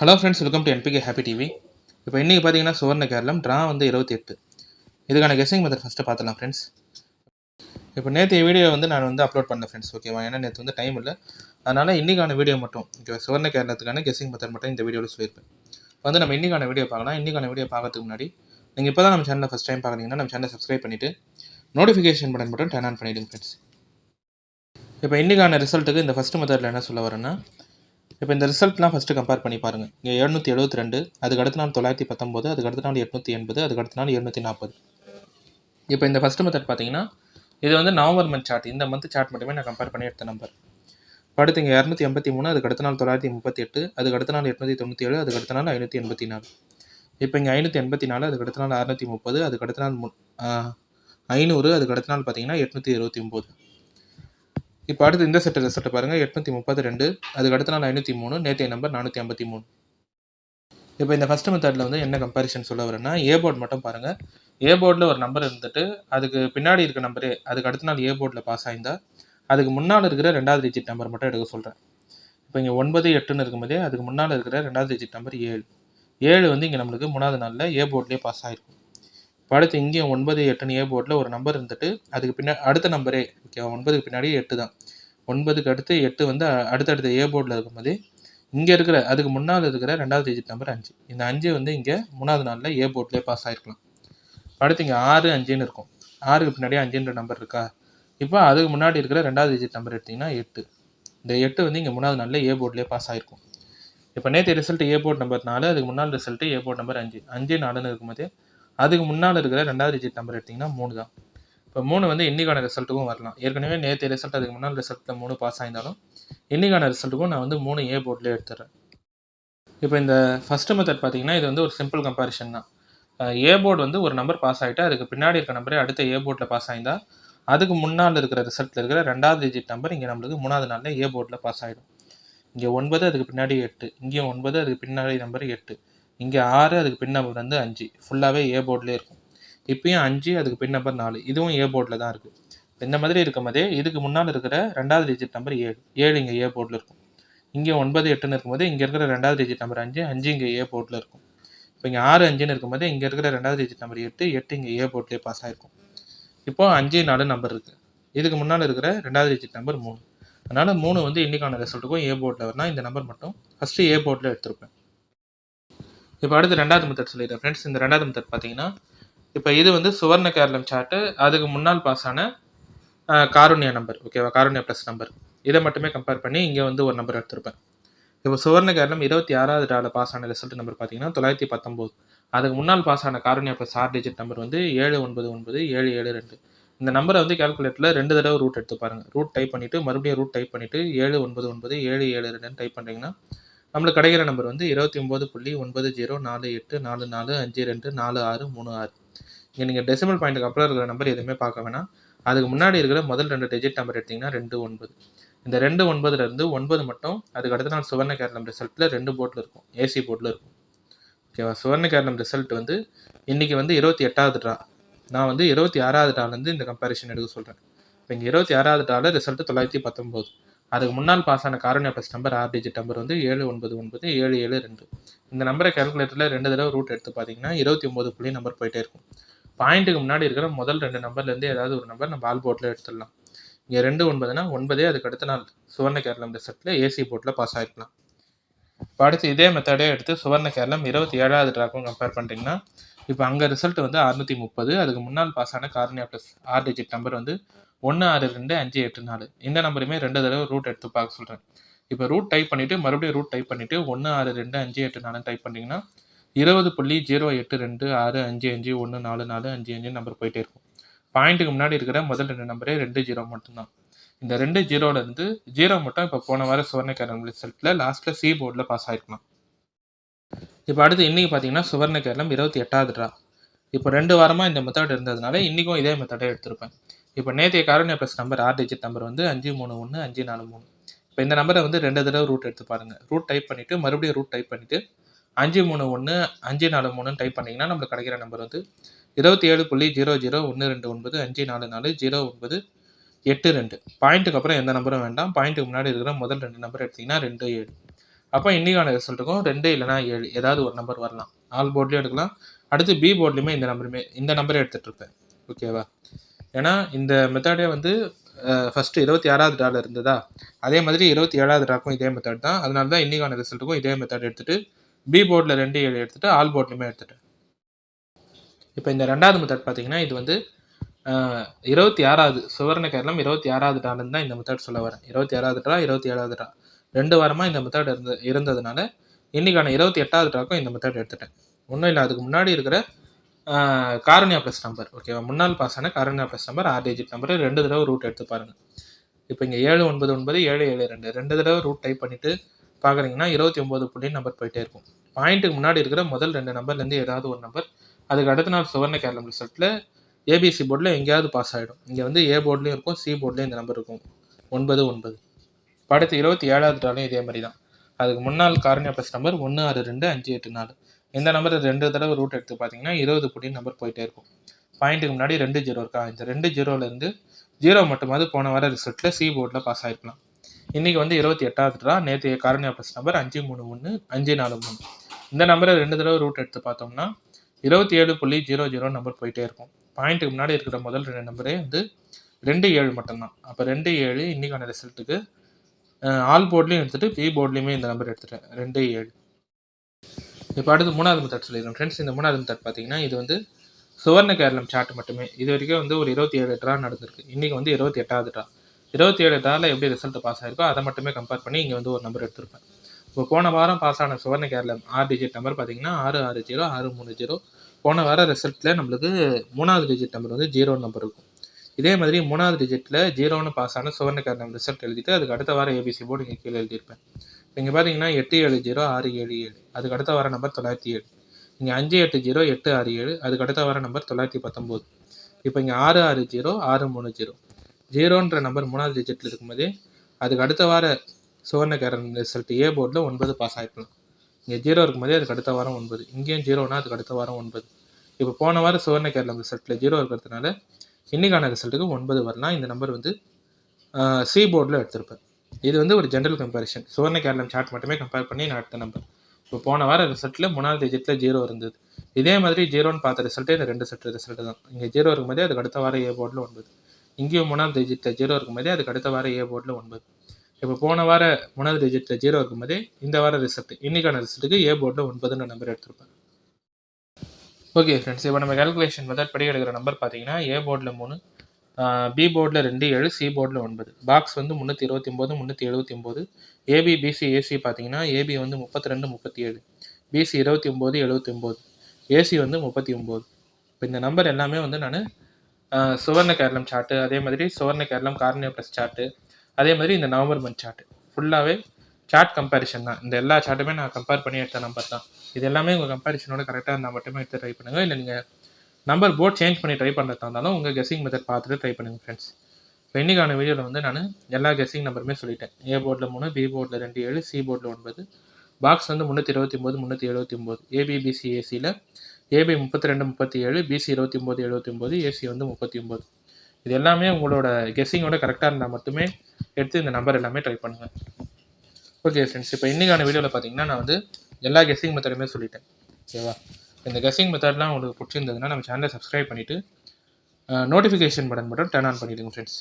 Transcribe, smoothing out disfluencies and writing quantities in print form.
Hello friends, welcome to NPK happy TV. இப்போ இன்றைக்கி பார்த்தீங்கன்னா சுவர்ண கேரளம் ட்ரா வந்து 28. இதுக்கான கெஸ்ஸிங் மெத்தட் ஃபஸ்ட்டு பார்த்துலாம் ஃப்ரெண்ட்ஸ். இப்போ நேற்றைய வீடியோ வந்து நான் வந்து அப்லோட் பண்ணேன் ஃப்ரெண்ட்ஸ், ஓகேவா? ஏன்னா நேற்று வந்து டைம் இல்லை, அதனால் இன்றைக்கான வீடியோ மட்டும் ஓகேவா, சுவர்ண கேரளத்துக்கான கெஸ்ஸிங் மெத்தட் மட்டும் இந்த வீடியோவில் சொல்லியிருப்பேன். வந்து நம்ம இன்றைக்கான வீடியோ பார்க்கலாம். இன்றைக்கான வீடியோ பார்க்கறதுக்கு முன்னாடி நீங்கள் இப்போ தான் நம்ம சேனலை ஃபஸ்ட் டைம் பார்க்குறீங்கன்னா நம்ம சேனலை சப்ஸ்கிரைப் பண்ணிவிட்டு நோட்டிஃபிகேஷன் பட்டன் மட்டும் டர்ன் ஆன் பண்ணிவிடுங்க ஃப்ரெண்ட்ஸ். இப்போ இன்றைக்கான ரிசல்ட்டுக்கு இந்த ஃபஸ்ட்டு மெத்தடில் என்ன சொல்ல வரேன்னா, இப்போ இந்த ரிசல்ட்லாம் ஃபஸ்ட்டு கம்பேர் பண்ணி பாருங்கள். இங்கே 772, அதுக்கு அடுத்த நாள் 919, அதுக்கு அடுத்த நாள் 880, அதுக்கு அடுத்த நாள் 240. இப்போ இந்த ஃபஸ்ட்டு மெத்தட் பார்த்தீங்கன்னா இது வந்து நவம்பர் மந்த் சார்ட், இந்த மந்த் சார்ட் மட்டுமே நான் கம்பேர் பண்ணி எடுத்த நம்பர். அடுத்து இங்கே 283, அதுக்கு அடுத்த நாள் 938, அதுக்கு அடுத்த நாள் 897, அதுக்கு அடுத்த நாள் 584. இப்போ இங்கே 584, அதுக்கு அடுத்த நாள் 630, அதுக்கு அடுத்த நாள் 500, அதுக்கு அடுத்த நாள் பார்த்தீங்கன்னா 829. இப்போ அடுத்து இந்த செட்டு ரிசல்ட் பாருங்கள், 832, அதுக்கு அடுத்த நாள் 503, நேற்றைய நம்பர் 453. இப்போ இந்த ஃபஸ்ட்டு மெத்தடில் வந்து என்ன கம்பேரிஷன் சொல்ல வரேன்னா, ஏ போர்டு மட்டும் பாருங்கள். ஏ போர்டில் ஒரு நம்பர் இருந்துட்டு அதுக்கு பின்னாடி இருக்க நம்பரே அதுக்கு அடுத்த நாள் ஏ போர்டில் பாஸ் ஆயிருந்தால் அதுக்கு முன்னால் இருக்கிற ரெண்டாவது டிஜிட் நம்பர் மட்டும் எடுக்க சொல்கிறேன். இப்போ இங்கே 9, 8ன்னு இருக்கும்போதே அதுக்கு முன்னால் இருக்கிற ரெண்டாவது டிஜிட் நம்பர் 7. 7 வந்து இங்கே நம்மளுக்கு மூணாவது நாளில் ஏ போர்ட்லேயே பாஸ் ஆகிருக்கும். இப்போ அடுத்து இங்கேயும் 9, 8ன்னு ஏ போர்டில் ஒரு நம்பர் இருந்துட்டு அதுக்கு பின்னாடி அடுத்த நம்பரே ஓகே 9க்கு பின்னாடி 8 தான். 9க்கு அடுத்து 8 வந்து அடுத்தடுத்த ஏ போர்டில் இருக்கும்போது இங்கே இருக்கிற அதுக்கு முன்னால் இருக்கிற ரெண்டாவது டிஜிட் நம்பர் 5. இந்த 5 வந்து இங்கே மூணாவது நாளில் ஏ போர்ட்லேயே பாஸ் ஆகிருக்கலாம். அடுத்து இங்கே 6, 5ன்னு இருக்கும். 6க்கு பின்னாடி 5ன்ற நம்பர் இருக்கா. இப்போ அதுக்கு முன்னாடி இருக்கிற ரெண்டாவது டிஜிட் நம்பர் எடுத்திங்கன்னா 8. இந்த 8 வந்து இங்கே மூணாவது நாளில் ஏ போர்ட்லேயே பாஸ் ஆகிருக்கும். இப்போ நேற்று ரிசல்ட் ஏ போர்ட் நம்பர் 4, அதுக்கு முன்னால் ரிசல்ட்டு ஏ போர்ட் நம்பர் 5. 5, 4ன்னு இருக்கும்போது அதுக்கு முன்னால் இருக்கிற ரெண்டாவது டிஜிட் நம்பர் எடுத்திங்கன்னா 3 தான். இப்போ 3 வந்து இன்றைக்கான ரிசல்ட்டுக்கும் வரலாம். ஏற்கனவே நேற்று ரிசல்ட் அதுக்கு முன்னால் ரிசல்ட்டில் 3 பாஸ் ஆயிருந்தாலும் இன்றைக்கான ரிசல்ட்டுக்கும் நான் வந்து 3 ஏ போர்ட்லேயே எடுத்துடுறேன். இப்போ இந்த ஃபஸ்ட்டு மெத்தட் பார்த்தீங்கன்னா இது வந்து ஒரு சிம்பிள் கம்பேரிஷன் தான். ஏ போர்டு வந்து ஒரு நம்பர் பாஸ் ஆகிட்டு அதுக்கு பின்னாடி இருக்க நம்பரே அடுத்த ஏ போர்டில் பாஸ் ஆகிருந்தா அதுக்கு முன்னால் இருக்கிற ரிசல்ட்டில் இருக்கிற ரெண்டாவது டிஜிட் நம்பர் இங்கே நம்மளுக்கு மூணாவது நாளில் ஏ போர்டில் பாஸ் ஆகிடும். இங்கே 9, அதுக்கு பின்னாடி 8, இங்கேயும் 9, அதுக்கு பின்னாடி நம்பர் 8, இங்கே 6, அதுக்கு பின் நம்பர் வந்து 5, ஃபுல்லாகவே ஏ போர்ட்லேயே இருக்கும். இப்பயும் 5, அதுக்கு பின் நம்பர் 4, இதுவும் ஏ போர்டில் தான் இருக்குது. இந்த மாதிரி இருக்கும் போதே இதுக்கு முன்னால் இருக்கிற ரெண்டாவது டிஜிட் நம்பர் 7 இங்கே ஏ போர்டில் இருக்கும். இங்கே 9, 8ன்னு இருக்கும்போது இங்கே இருக்கிற ரெண்டாவது டிஜிட் நம்பர் 5 இங்கே ஏ போர்டில் இருக்கும். இப்போ இங்கே 6, 5ன்னு இருக்கும்போது இங்கே இருக்கிற ரெண்டாவது டிஜிட் நம்பர் 8 இங்கே ஏ போர்ட்லேயே பாஸ் ஆகிருக்கும். இப்போ 5, 4 நம்பர் இருக்குது. இதுக்கு முன்னால் இருக்கிற ரெண்டாவது டிஜிட் நம்பர் 3. அதனால் 3 வந்து இன்றைக்கான ரிசல்ட்டுக்கும் ஏ போர்டில் வரலாம். இந்த நம்பர் மட்டும் ஃபஸ்ட்டு ஏ போர்ட்டில் எடுத்திருப்பேன். இப்போ அடுத்து ரெண்டாவது மெத்தட் சொல்லிடுறேன் ஃப்ரெண்ட்ஸ். இந்த ரெண்டாவது மெத்தட் பார்த்தீங்கன்னா இப்போ இது வந்து சுவர்ண கேரளம் சார்ட்டு, அதுக்கு முன்னால் பாஸ் ஆன காருண்யா நம்பர் ஓகேவா, காருண்யா ப்ளஸ் நம்பர், இதை மட்டுமே கம்பேர் பண்ணி இங்கே வந்து ஒரு நம்பர் எடுத்திருப்பேன். இப்போ சுவர்ண கேரளம் 26வது ட்ராவில் பாஸ் ஆன ரிசல்ட் நம்பர் பார்த்தீங்கன்னா 919. அதுக்கு முன்னால் பாஸ் ஆன காருண்யா ப்ளஸ் 6 டிஜிட் நம்பர் வந்து 799, 772. இந்த நம்பரை வந்து கேல்குலேட்டரில் 2 தடவை ரூட் எடுத்து பாருங்கள். ரூட் டைப் பண்ணிவிட்டு மறுபடியும் ரூட் டைப் பண்ணிவிட்டு 799, 772 டைப் பண்ணிங்கன்னா நம்மளுக்கு கிடைக்கிற நம்பர் வந்து 29.904844524636. இங்கே நீங்கள் டெசிமல் பாயிண்ட்டுக்கு அப்புறம் இருக்கிற நம்பர் எதுவுமே பார்க்க வேணாம். அதுக்கு முன்னாடி இருக்கிற முதல் 2 டிஜிட் நம்பர் எடுத்திங்கன்னா 29. இந்த 29லேருந்து 9 மட்டும் அதுக்கு அடுத்த நாள் சுவர்ண கேரளம் ரிசல்ட்டில் 2 போர்ட்டில் இருக்கும், ஏசி போர்ட்டில் இருக்கும் ஓகேவா. சுவர்ண கேரளம் ரிசல்ட் வந்து இன்றைக்கி வந்து 28வது ட்ரா. நான் வந்து 26வது ட்ராலேருந்து இந்த கம்பேரிஷன் எடுக்க சொல்கிறேன். இப்போ இங்கே 26வது ட்ராவில் ரிசல்ட்டு 919. அதுக்கு முன்னால் பாஸ் ஆன Karunya plus number 6 digit number வந்து 799, 772. இந்த நம்பரை கேல்குலேட்டரில் 2 தடவை ரூட் எடுத்து பார்த்தீங்கன்னா 29 புள்ளி நம்பர் போயிட்டே இருக்கும். பாயிண்ட்டுக்கு முன்னாடி இருக்கிற முதல் 2 நம்பர்லேருந்து ஏதாவது ஒரு நம்பர் நம்ம ஆல் போர்ட்டில் எடுத்துடலாம். இங்கே 2 9 அதுக்கு அடுத்த நாள் சுவர்ண கேரளம் ரிசல்ட்டில் ஏசி போர்ட்டில் பாஸ் ஆகிருக்கலாம். இப்போ அடுத்து இதே மெத்தடே எடுத்து சுவர்ண கேரளம் 27வது ட்ராக்கும் கம்பேர் பண்ணிட்டீங்கன்னா இப்போ அங்கே ரிசல்ட் வந்து 630. அதுக்கு முன்னால் பாஸ் ஆன காருண்யா ப்ளஸ் 6 டிஜிட் நம்பர் வந்து 162, 584. இந்த நம்பருமே 2 தடவை ரூட் எடுத்து பார்க்க சொல்கிறேன். இப்போ ரூட் டைப் பண்ணிவிட்டு மறுபடியும் ரூட் டைப் பண்ணிவிட்டு 162, 584 டைப் பண்ணிங்கன்னா 20.08265514455 நம்பர் போயிட்டே இருக்கும். பாயிண்ட்டுக்கு முன்னாடி இருக்கிற முதல் 2 நம்பரே 2 0 மட்டும்தான். இந்த 2 0லேருந்து 0 மட்டும் இப்போ போன வாரம் சுவர்ண கேரளம் ரிசல்ட்டில் லாஸ்ட்டில் சி போர்டில் பாஸ் ஆகிருக்கலாம். இப்போ அடுத்து இன்றைக்கி பார்த்தீங்கன்னா சுவர்ண கேரளம் 28வது ட்ரா. இப்போ 2 வாரமாக இந்த மெத்தட் இருந்ததுனால இன்றைக்கும் இதே மெத்தடே எடுத்திருப்பேன். இப்போ நேற்றைய Karunya plus number 6 digit number வந்து 531, 543. இப்போ இந்த நம்பரை வந்து 2 தடவை ரூட் எடுத்து பாருங்கள். ரூட் டைப் பண்ணிவிட்டு மறுபடியும் ரூட் டைப் பண்ணிவிட்டு 531, 543 டைப் பண்ணிங்கன்னா நம்மளுக்கு கிடைக்கிற நம்பர் வந்து 27.00125440982. பாயிண்ட்டுக்கு அப்புறம் எந்த நம்பரும் வேண்டாம். பாயிண்ட்டுக்கு முன்னாடி இருக்கிற முதல் 2 நம்பர் எடுத்திங்கன்னா 27. அப்போ இன்றைக்கான ரிசல்ட்டுக்கும் 2 இல்லைனா 7 ஏதாவது ஒரு நம்பர் வரலாம். ஆல் போர்ட்லேயும் எடுக்கலாம். அடுத்து பி போர்ட்லேயுமே இந்த நம்பரே எடுத்துகிட்டு இருப்பேன். ஓகேவா? ஏன்னா இந்த மெத்தடே வந்து ஃபஸ்ட்டு 26வது ட்ராவில் இருந்ததா, அதே மாதிரி 27வது ட்ராக்கும் இதே மெத்தட் தான். அதனால தான் இன்றைக்கான ரிசல்ட்டுக்கும் இதே மெத்தட் எடுத்துகிட்டு பி போர்டில் 2 7 எடுத்துகிட்டு ஆல் போர்ட்லையுமே எடுத்துட்டேன். இப்போ இந்த 2வது மெத்தட் பார்த்தீங்கன்னா இது வந்து 26வது சுவர்ண கேரளம் 26வது ட்ராலேருந்து தான் இந்த மெத்தட் சொல்ல வரேன். 26வது ட்ரா 27வது ட்ரா 2 வாரமாக இந்த மெத்தட் இருந்ததுனால இன்றைக்கான 28வது ட்ராக்கும் இந்த மெத்தட் எடுத்துட்டேன். ஒன்றும் இல்லை, அதுக்கு முன்னாடி இருக்கிற காரணியா ப்ளஸ் நம்பர், ஓகேவா, முன்னாள் பாஸ் ஆன காரணியா ப்ளஸ் நம்பர் 6 டிஜிட் நம்பர் 2 தடவை ரூட் எடுத்து பாருங்கள். இப்போ இங்கே 799 772 2 தடவை ரூட் டைப் பண்ணிவிட்டு பார்க்குறீங்கன்னா 29 புள்ளி நம்பர் போயிட்டே இருக்கும். பாயிண்ட்டுக்கு முன்னாடி இருக்கிற முதல் 2 நம்பர்லேருந்து ஏதாவது ஒரு நம்பர் அதுக்கு அடுத்த நாள் சுவர்ண கேரளம் ரிசல்ட்டில் ஏபிசி போர்டில் எங்கேயாவது பாஸ் ஆகிடும். இங்கே வந்து ஏ போர்ட்லேயும் இருக்கும், சி போர்ட்லேயும் இந்த நம்பர் இருக்கும் 99. இப்போ அடுத்து 27வது ட்ராலையும் இதே மாதிரி தான். அதுக்கு முன்னாள் காரணியா ப்ளஸ் நம்பர் 162584 இந்த நம்பர் 2 தடவை ரூட் எடுத்து பார்த்தீங்கன்னா 20 புள்ளி நம்பர் போயிட்டே இருக்கும். பாயிண்ட்டுக்கு முன்னாடி 2 0 இருக்கா, இந்த 2 0லேருந்து 0 மட்டுமாவது போன வார ரிசல்ட்டில் சி போர்டில் பாஸ் ஆகிருக்கலாம். இன்றைக்கி வந்து 28வது ட்ரா, நேற்று காரணியா ப்ளஸ் நம்பர் 533 543 இந்த நம்பரை 2 தடவை ரூட் எடுத்து பார்த்தோம்னா 27.00 நம்பர் போயிட்டே இருக்கும். பாயிண்ட்டுக்கு முன்னாடி இருக்கிற முதல் 2 நம்பரே வந்து 2 7 மட்டும்தான். அப்போ 2 7 இன்றைக்கான ரிசல்ட்டுக்கு ஆல் போர்ட்லேயும் எடுத்துகிட்டு பி போர்ட்லேயுமே இந்த நம்பர் எடுத்துட்டேன் 2 7. இப்போ அடுத்து 3வது மெத்தட் சொல்லிடுறேன் ஃப்ரெண்ட்ஸ். இந்த 3வது மெத்தட் பார்த்தீங்கன்னா இது வந்து சுவர்ண கேரளம் சார்ட் மட்டுமே. இது வரைக்கும் வந்து ஒரு 27 ட்ரா நடந்திருக்கு. இன்றைக்கி வந்து 28வது ட்ரா. 27 ட்ராவில் எப்படி ரிசல்ட் பாஸ் ஆகிருக்கோ அதை மட்டுமே கம்பேர் பண்ணி இங்கே வந்து ஒரு நம்பர் எடுத்திருப்பேன். இப்போ போன வாரம் பாஸ் ஆன சுவர்ண கேரளம் 6 டிஜிட் நம்பர் பார்த்தீங்கன்னா 660 630. போன வாரம் ரிசல்ட்டில் நம்மளுக்கு 3வது டிஜிட் நம்பர் வந்து 0 நம்பர் இருக்கும். இதே மாதிரி 3வது டிஜிட்டில் 0ன்னு பாஸ் ஆன சுவர்ண கேரளம் ரிசல்ட் எழுதிட்டு அதுக்கு அடுத்த வாரம் ஏபிசி போர்டு இங்கே கீழே எழுதியிருப்பேன். இங்கே பார்த்தீங்கன்னா 870 677 அதுக்கு அடுத்த வார நம்பர் 907. இங்கே 580 867 அதுக்கு அடுத்த வார நம்பர் 919. இப்போ இங்கே 660 630 0ன்ற நம்பர் 3வது டிஜிட்டில் இருக்கும்போதே அதுக்கு அடுத்த வார சுவர்ண கேரளம் ரிசல்ட் ஏ போர்டில் 9 பாஸ் ஆகிருக்கலாம். இங்கே 0 இருக்கும்போதே அதுக்கு அடுத்த வாரம் 9, இங்கேயும் 0னா அதுக்கு அடுத்த வாரம் 9. இப்போ போன வாரம் சுவர்ண கேரளம் ரிசல்ட்டில் 0 இருக்கிறதுனால இன்றைக்கான ரிசல்ட்டுக்கு 9 வரலாம். இந்த நம்பர் வந்து சி போர்டில் எடுத்திருப்பேன். இது வந்து ஒரு ஜென்ரல் கம்பேரிஷன், சுவர்ண கேரளம் சார்ட் மட்டுமே கம்பேர் பண்ணி நான் எடுத்த நம்பர். இப்போ போன வார ரிசல்ட்டில் 3வது டிஜிட்டில் 0 இருந்தது. இதே மாதிரி 0ன்னு பார்த்த ரிசல்ட்டே இந்த 2 செட் ரிசல்ட்டு தான். இங்கே 0 இருக்கும்போதே அதுக்கு அடுத்த வாரம் ஏ போர்டில் 9, இங்கேயும் 3வது டிஜிட்டில் 0 இருக்கும்போதே அதுக்கு அடுத்த வாரம் ஏ போர்டில் 9. இப்போ போன வார 3வது டிஜிட்டில் 0 இருக்கும்போதே இந்த வார ரிசல்ட் இன்றைக்கான ரிசல்ட்டுக்கு ஏ போர்டில் 9ன்ற நம்பர் எடுத்திருப்பேன். ஓகே ஃப்ரெண்ட்ஸ், இப்போ நம்ம கேல்குலேஷன் மெத்தட் படி எடுக்கிற நம்பர் பார்த்தீங்கன்னா ஏ போர்டில் 3, பி போர்டில் 2 7, சி போர்டில் 9. பாக்ஸ் வந்து 329 379. ஏபி பிசி ஏசி பார்த்தீங்கன்னா ஏபி வந்து 32 37, பிசி 29 79, ஏசி வந்து 39. இப்போ இந்த நம்பர் எல்லாமே வந்து நான் சுவர்ண கேரளம் சார்ட்டு, அதே மாதிரி சுவர்ண கேரளம் காரணியா ப்ளஸ் சார்ட்டு, அதே மாதிரி இந்த நவம்பர் மந்த் சார்ட்டு ஃபுல்லாகவே சார்ட் கம்பேரிஷன் தான். இந்த எல்லா சார்ட்டுமே நான் கம்பேர் பண்ணி எடுத்த நம்பர் தான். இது எல்லாமே உங்கள் கம்பேரிஷனோட கரெக்டாக இருந்தால் மட்டுமே எடுத்து ட்ரை பண்ணுங்கள். இல்லை நீங்கள் நம்பர் போர்ட் சேஞ்ச் பண்ணி ட்ரை பண்ணுறதா இருந்தாலும் உங்கள் கெஸ்ஸிங் மெத்தட் பார்த்துட்டு ட்ரை பண்ணுங்கள் ஃப்ரெண்ட்ஸ். இப்போ இன்றைக்கான வீடியோவில் வந்து நான் எல்லா கெஸ்ஸிங் நம்பருமே சொல்லிட்டேன். ஏ போர்டில் 3, பி போர்டில் 2 7, சி போர்டில் 9. பாக்ஸ் வந்து 329 379. ஏபிபிசி ஏசியில் ஏபி 32 37, பிசி 29 79, ஏசி வந்து 39. இது எல்லாமே உங்களோட கெஸ்ஸிங்கோட கரெக்டாக இருந்தால் மட்டுமே எடுத்து இந்த நம்பர் எல்லாமே ட்ரை பண்ணுங்கள். ஓகே ஃப்ரெண்ட்ஸ், இப்போ இன்றைக்கான வீடியோவில் பார்த்தீங்கன்னா நான் வந்து எல்லா கெஸ்ஸிங் மெத்தடுமே சொல்லிட்டேன். ஓகேவா? இந்த கெஸ்ஸிங் மெத்தட்லாம் உங்களுக்கு பிடிச்சிருந்ததுன்னா நம்ம சேனலை சப்ஸ்கிரைப் பண்ணிவிட்டு நோட்டிஃபிகேஷன் பட்டன் மட்டும் டர்ன் ஆன் பண்ணிவிடுங்க ஃப்ரெண்ட்ஸ்.